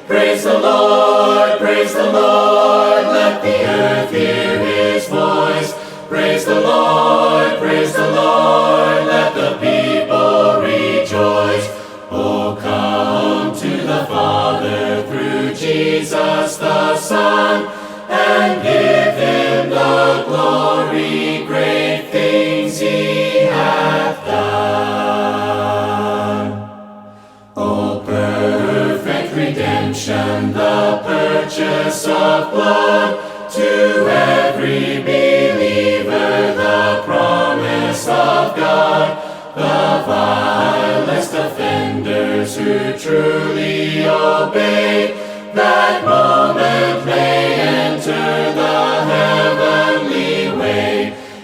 Praise the Lord, let the earth hear his voice. Praise the Lord, let the people rejoice. Oh, come to the Father through Jesus the Son, and give him the glory, great things he hath done. O perfect redemption, the purchase of blood, to every believer the promise of God. The vilest offenders who truly obey